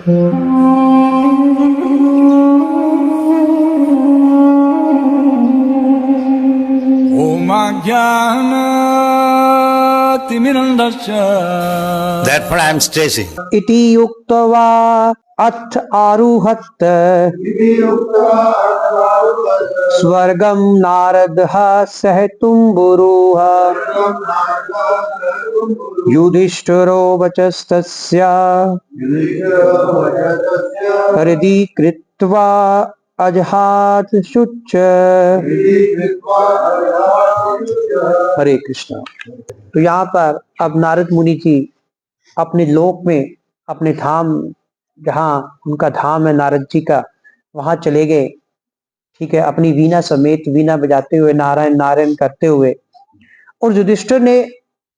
Therefore I am stressing. इति युक्त्वा अथ आरुहत स्वर्गं नारदः सह तुम्बुरुः युधिष्ठिरो वचस्तस्य हृदि कृत्वा अजहात शुच। हरे कृष्णा। तो यहाँ पर अब नारद मुनि जी अपने लोक में, अपने धाम, जहाँ उनका धाम है नारद जी का, वहां चले गए। ठीक है, अपनी वीणा समेत, वीणा बजाते हुए, नारायण नारायण करते हुए। और युधिष्ठिर ने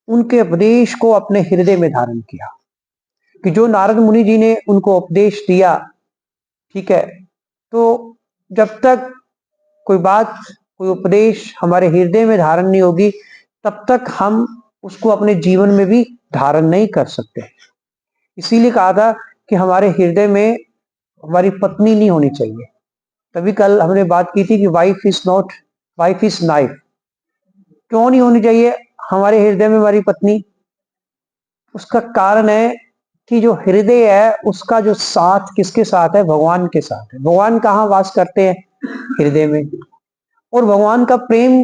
उनके उपदेश को अपने हृदय में धारण किया कि जो नारद मुनि जी ने उनको उपदेश दिया, ठीक है, तो जब तक कोई बात, कोई उपदेश हमारे हृदय में धारण नहीं होगी, तब तक हम उसको अपने जीवन में भी धारण नहीं कर सकते। इसीलिए कहा था कि हमारे हृदय में हमारी पत्नी नहीं होनी चाहिए। तभी कल हमने बात की थी कि wife is not, wife is knife. क्यों नहीं होनी चाहिए हमारे हृदय में हमारी पत्नी? उसका कारण है कि जो हृदय है उसका जो साथ किसके साथ है? भगवान के साथ है। भगवान कहाँ वास करते हैं? हृदय में। और भगवान का प्रेम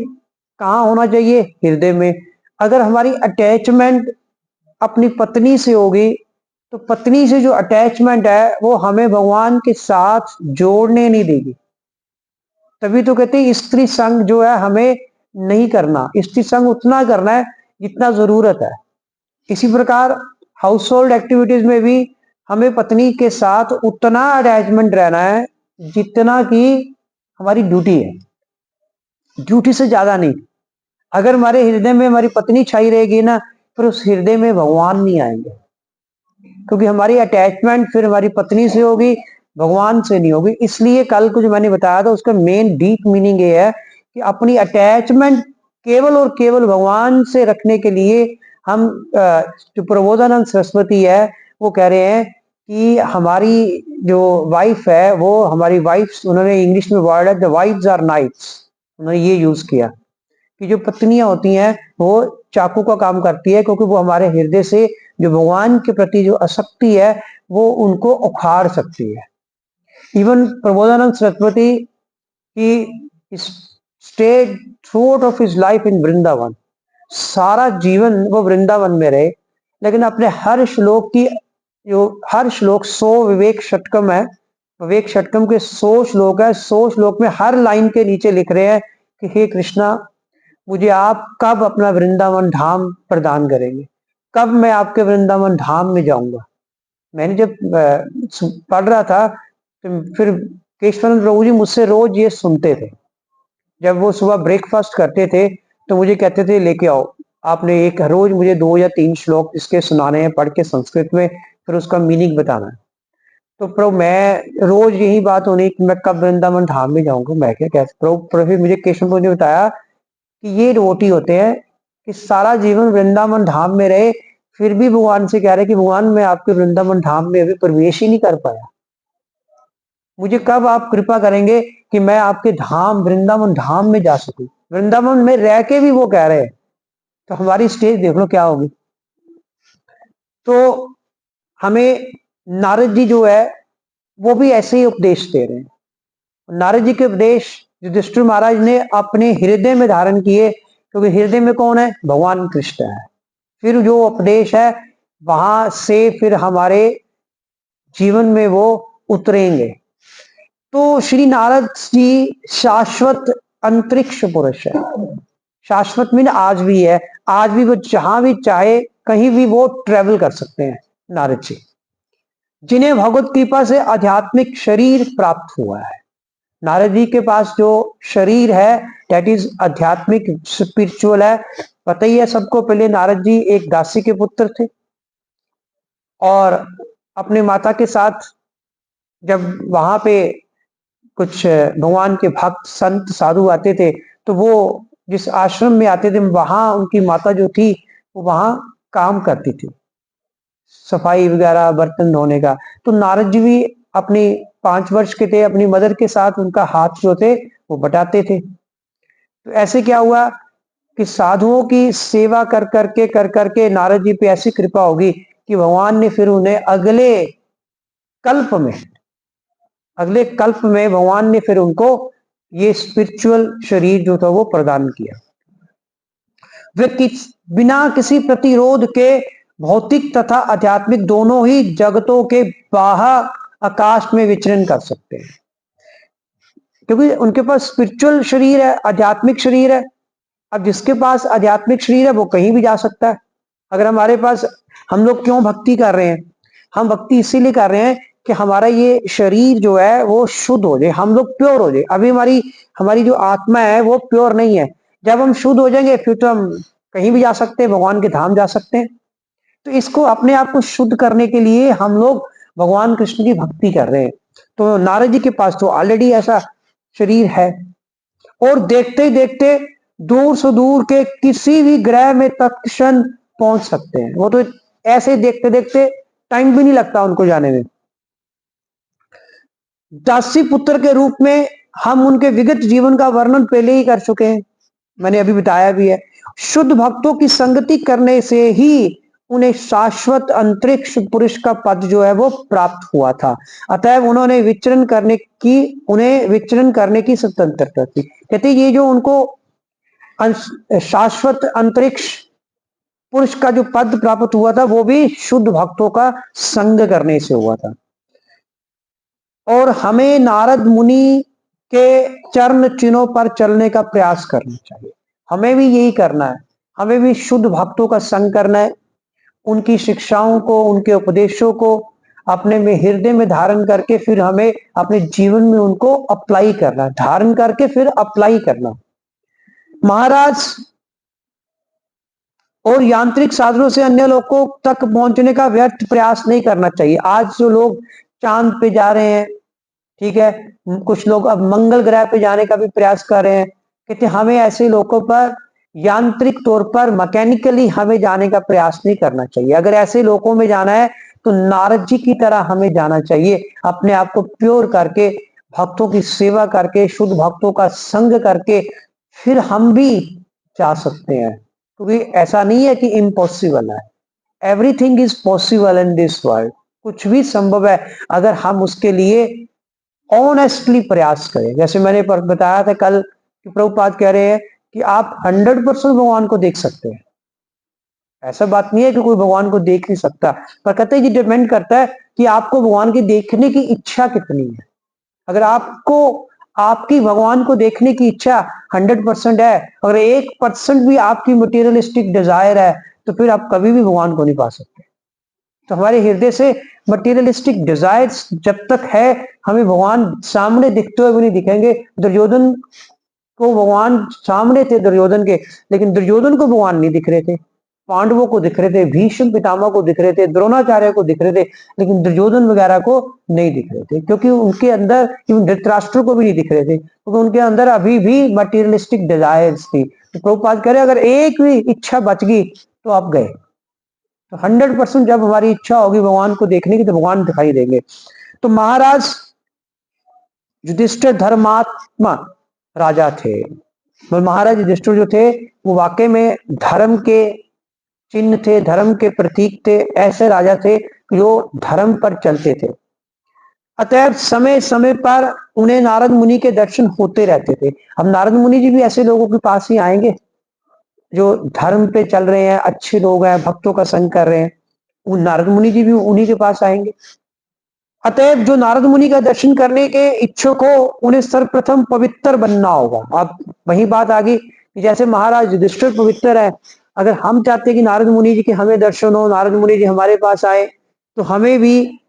कहाँ होना चाहिए? हृदय में। अगर हमारी अटैचमेंट अपनी पत्नी से होगी, तो पत्नी से जो अटैचमेंट है वो हमें भगवान के साथ जोड़ने नहीं देगी। तभी तो कहते हैं स्त्री संग जो है हमें नहीं करना, स्त्री संग उतना करना है जितना जरूरत है। इसी प्रकार हाउस होल्ड एक्टिविटीज में भी हमें पत्नी के साथ उतना अटैचमेंट रहना है जितना कि हमारी ड्यूटी है, ड्यूटी से ज्यादा नहीं। अगर हमारे हृदय में हमारी पत्नी छाई रहेगी ना, फिर उस हृदय में भगवान नहीं आएंगे, क्योंकि हमारी अटैचमेंट फिर हमारी पत्नी से होगी, भगवान से नहीं होगी। इसलिए कल को जो मैंने बताया था उसका मेन डीप मीनिंग ये है कि अपनी अटैचमेंट केवल और केवल भगवान से रखने के लिए हम, जो प्रबोधानंद सरस्वती है वो कह रहे हैं कि हमारी जो वाइफ है वो हमारी वाइफ, उन्होंने इंग्लिश में वर्ड है द वाइफ्स आर नाइफ्स, उन्होंने ये यूज किया कि जो पत्नियां होती हैं वो चाकू का काम करती है, क्योंकि वो हमारे हृदय से जो भगवान के प्रति जो आसक्ति है वो उनको उखाड़ सकती है। इवन प्रबोधानंद सरस्वती की stayed through of his life in Vrindavan, सारा जीवन वो वृंदावन में रहे, लेकिन अपने हर श्लोक की जो हर श्लोक 100 विवेक षटकम है, विवेक षटकम के 100 श्लोक है, 100 श्लोक में हर लाइन के नीचे लिख रहे हैं कि हे कृष्णा, मुझे आप कब अपना वृंदावन धाम प्रदान करेंगे, कब मैं आपके वृंदावन धाम में जाऊंगा। मैंने जब पढ़ रहा था तो फिर केशवानंद प्रभु जी मुझसे रोज ये सुनते थे। जब वो सुबह ब्रेकफास्ट करते थे तो मुझे कहते थे लेके आओ, आपने एक रोज मुझे 2 या 3 श्लोक इसके सुनाने हैं पढ़ के संस्कृत में, फिर उसका मीनिंग बताना है। तो प्रभु मैं रोज यही बात होनी कि मैं कब वृंदावन धाम में जाऊंगा। मैं क्या कहते प्रभु, फिर मुझे केशव प्रभु ने बताया कि ये रोटी होते हैं कि सारा जीवन वृंदावन धाम में रहे, फिर भी भगवान से कह रहे कि भगवान मैं आपके वृंदावन धाम में अभी प्रवेश ही नहीं कर पाया, मुझे कब आप कृपा करेंगे कि मैं आपके धाम वृंदावन धाम में जा सकूं। वृंदावन में रह के भी वो कह रहे हैं, तो हमारी स्टेज देख लो क्या होगी। तो हमें नारद जी जो है वो भी ऐसे ही उपदेश दे रहे हैं। नारद जी के उपदेश युधिष्ठिर महाराज ने अपने हृदय में धारण किए, क्योंकि हृदय में कौन है? भगवान कृष्ण है। फिर जो उपदेश है वहां से फिर हमारे जीवन में वो उतरेंगे। तो श्री नारद जी शाश्वत अंतरिक्ष पुरुष है। शाश्वत मीन आज भी है, आज भी वो जहां भी चाहे कहीं भी वो ट्रेवल कर सकते हैं नारद जी, जिन्हें भगवत कृपा से आध्यात्मिक शरीर प्राप्त हुआ है। नारद जी के पास जो शरीर है दैट इज आध्यात्मिक स्पिरिचुअल है। पता ही है सबको, पहले नारद जी एक दासी के पुत्र थे और अपने माता के साथ जब वहां पे कुछ भगवान के भक्त संत साधु आते थे तो वो जिस आश्रम में आते थे वहां उनकी माता जो थी वो वहां काम करती थी, सफाई वगैरह, बर्तन धोने का। तो नारद जी भी अपनी 5 वर्ष के थे, अपनी मदर के साथ उनका हाथ जो थे वो बटाते थे। तो ऐसे क्या हुआ कि साधुओं की सेवा कर करके नारद जी पे ऐसी कृपा होगी कि भगवान ने फिर उन्हें कल्प में अगले कल्प में भगवान ने फिर उनको ये स्पिरिचुअल शरीर जो था वो प्रदान किया। वे बिना किसी प्रतिरोध के भौतिक तथा आध्यात्मिक दोनों ही जगतों के बाहर आकाश में विचरण कर सकते हैं, क्योंकि उनके पास स्पिरिचुअल शरीर है, आध्यात्मिक शरीर है। अब जिसके पास आध्यात्मिक शरीर है वो कहीं भी जा सकता है। अगर हमारे पास, हम लोग क्यों भक्ति कर रहे हैं? हम भक्ति इसीलिए कर रहे हैं कि हमारा ये शरीर जो है वो शुद्ध हो जाए, हम लोग प्योर हो जाए। अभी हमारी हमारी जो आत्मा है वो प्योर नहीं है। जब हम शुद्ध हो जाएंगे फिर तो हम कहीं भी जा सकते हैं, भगवान के धाम जा सकते हैं। तो इसको, अपने आप को शुद्ध करने के लिए हम लोग भगवान कृष्ण की भक्ति कर रहे हैं। तो नारद जी के पास तो ऑलरेडी ऐसा शरीर है, और देखते ही देखते दूर से दूर के किसी भी ग्रह में तत्क्षण पहुंच सकते हैं। वो तो ऐसे देखते देखते टाइम भी नहीं लगता उनको जाने में। दासी पुत्र के रूप में हम उनके विगत जीवन का वर्णन पहले ही कर चुके हैं, मैंने अभी बताया भी है। शुद्ध भक्तों की संगति करने से ही उन्हें शाश्वत अंतरिक्ष पुरुष का पद जो है वो प्राप्त हुआ था। अतएव उन्हें विचरण करने की स्वतंत्रता थी। कहते ये जो उनको शाश्वत अंतरिक्ष पुरुष का जो पद प्राप्त हुआ था वो भी शुद्ध भक्तों का संग करने से हुआ था। और हमें नारद मुनि के चरण चिन्हों पर चलने का प्रयास करना चाहिए। हमें भी यही करना है, हमें भी शुद्ध भक्तों का संग करना है, उनकी शिक्षाओं को, उनके उपदेशों को अपने में हृदय में धारण करके फिर हमें अपने जीवन में उनको अप्लाई करना, धारण करके फिर अप्लाई करना। महाराज और यांत्रिक साधनों से अन्य लोगों तक पहुंचने का व्यर्थ प्रयास नहीं करना चाहिए। आज जो लोग चांद पे जा रहे हैं, ठीक है, कुछ लोग अब मंगल ग्रह पे जाने का भी प्रयास कर रहे हैं, कहते हमें ऐसे लोगों पर यांत्रिक तौर पर मैकेनिकली हमें जाने का प्रयास नहीं करना चाहिए। अगर ऐसे लोगों में जाना है तो नारद जी की तरह हमें जाना चाहिए, अपने आप को प्योर करके, भक्तों की सेवा करके, शुद्ध भक्तों का संग करके फिर हम भी जा सकते हैं। क्योंकि ऐसा नहीं है कि इम्पॉसिबल है, everything is possible in this world. कुछ भी संभव है अगर हम उसके लिए ऑनेस्टली प्रयास करें। जैसे मैंने बताया था कल कि प्रभुपाद कह रहे हैं कि आप 100% भगवान को देख सकते हैं। ऐसा बात नहीं है कि कोई भगवान को देख नहीं सकता, पर कहते हैं ये डिपेंड करता है कि आपको भगवान के देखने की इच्छा कितनी है। अगर आपको, आपकी भगवान को देखने की इच्छा 100% है, अगर 1% भी आपकी मटेरियलिस्टिक डिजायर है, तो फिर आप कभी भी भगवान को नहीं पा सकते। तो हमारे हृदय से मटेरियलिस्टिक डिजायर्स जब तक है, हमें भगवान सामने दिखते हुए भी नहीं दिखेंगे। दुर्योधन को भगवान सामने थे, दुर्योधन के, लेकिन दुर्योधन को भगवान नहीं दिख रहे थे। पांडवों को दिख रहे थे, भीष्म पितामह को दिख रहे थे, द्रोणाचार्य को दिख रहे थे, लेकिन दुर्योधन वगैरह को नहीं दिख रहे थे, क्योंकि उनके अंदर, धृतराष्ट्र को भी नहीं दिख रहे थे, क्योंकि उनके अंदर अभी भी मटीरियलिस्टिक डिजायर्स थी। तो प्रभुपाद कह रहे अगर एक भी इच्छा बच गई तो आप गए। तो 100% जब हमारी इच्छा होगी भगवान को देखने की तो भगवान दिखाई देंगे। तो महाराज युधिष्ठिर धर्मात्मा राजा थे। महाराज युधिष्ठिर जो थे वो वाकई में धर्म के चिन्ह थे, धर्म के प्रतीक थे, ऐसे राजा थे जो धर्म पर चलते थे। अतएव समय समय पर उन्हें नारद मुनि के दर्शन होते रहते थे। अब नारद मुनि जी भी ऐसे लोगों के पास ही आएंगे जो धर्म पे चल रहे हैं, अच्छे लोग हैं, भक्तों का संग कर रहे हैं, वो नारद मुनि जी भी उन्हीं के पास आएंगे। अतएव जो नारद मुनि का दर्शन करने के इच्छुक हो उन्हें सर्वप्रथम पवित्र बनना होगा। अब वही बात आ गई कि जैसे महाराज युधिष्ठिर पवित्र है, अगर हम चाहते हैं कि नारद मुनि जी के हमें दर्शन हो, नारद मुनि जी हमारे पास आए, तो हमें भी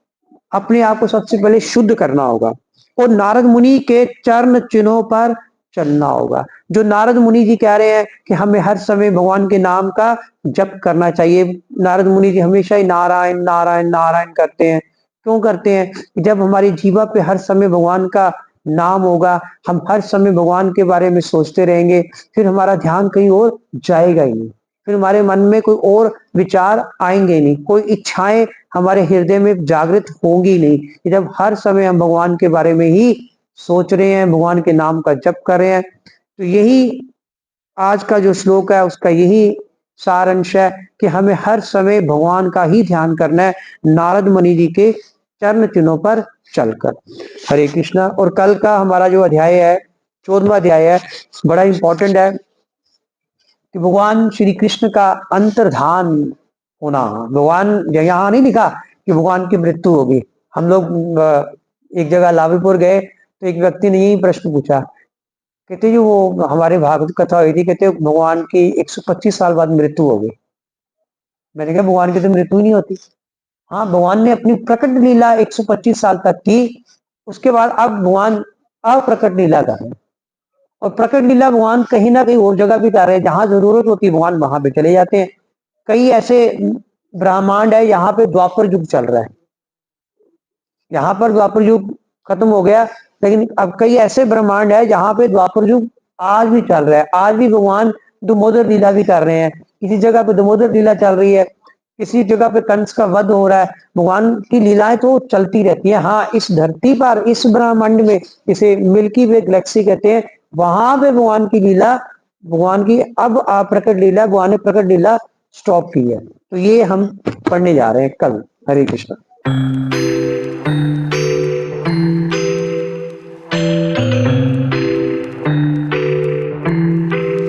अपने आप को सबसे पहले शुद्ध करना होगा और नारद मुनि के चरण चिन्हों पर चलना होगा। जो नारद मुनि जी कह रहे हैं कि हमें हर समय भगवान के नाम का जप करना चाहिए। नारद मुनि जी हमेशा ही नारायण नारायण नारायण करते हैं। क्यों करते हैं? जब हमारी जीवा पे हर समय भगवान का नाम होगा, हम हर समय भगवान के बारे में सोचते रहेंगे, फिर हमारा ध्यान कहीं और जाएगा ही नहीं। फिर हमारे मन में कोई और विचार आएंगे नहीं, कोई इच्छाएं हमारे हृदय में जागृत होंगी नहीं। कि जब हर समय हम भगवान के बारे में ही सोच रहे हैं, भगवान के नाम का जप कर रहे हैं, तो यही आज का जो श्लोक है उसका यही सार अंश है कि हमें हर समय भगवान का ही ध्यान करना है, नारद मुनि जी के चरण चिन्हों पर चलकर। हरे कृष्णा। और कल का हमारा जो अध्याय है, 14वां अध्याय है, बड़ा इंपॉर्टेंट है कि भगवान श्री कृष्ण का अंतर्धान होना। भगवान, यहाँ नहीं लिखा कि भगवान की मृत्यु होगी। हम लोग एक जगह लाभीपुर गए तो एक व्यक्ति ने यही प्रश्न पूछा, कहते जो वो हमारे भागवत कथा हुई थी, कहते भगवान की 125 साल बाद मृत्यु होगी। मैंने कहा भगवान की तो मृत्यु ही नहीं होती। हाँ, भगवान ने अपनी प्रकट लीला 125 साल तक की, उसके बाद अब भगवान अप्रकट लीला कर रहे हैं। और प्रकट लीला भगवान कहीं ना कहीं और जगह भी कर रहे हैं, जहां जरूरत होती है भगवान वहां पे चले जाते हैं। कई ऐसे ब्रह्मांड है यहाँ पे द्वापर युग चल रहा है, यहाँ पर द्वापर युग खत्म हो गया, लेकिन अब कई ऐसे ब्रह्मांड है जहाँ पे द्वापर युग आज भी चल रहा है। आज भी भगवान दामोदर लीला भी कर रहे हैं। किसी जगह पे दामोदर लीला चल रही है, किसी जगह पे कंस का वध हो रहा है। भगवान की लीलाएं तो चलती रहती है। हाँ, इस धरती पर, इस ब्रह्मांड में, इसे मिल्की वे गैलेक्सी कहते हैं, वहां पे भगवान की लीला, भगवान की अब अप्रकट लीला, भगवान ने प्रकट लीला स्टॉप की है। तो ये हम पढ़ने जा रहे हैं कल। हरे कृष्ण।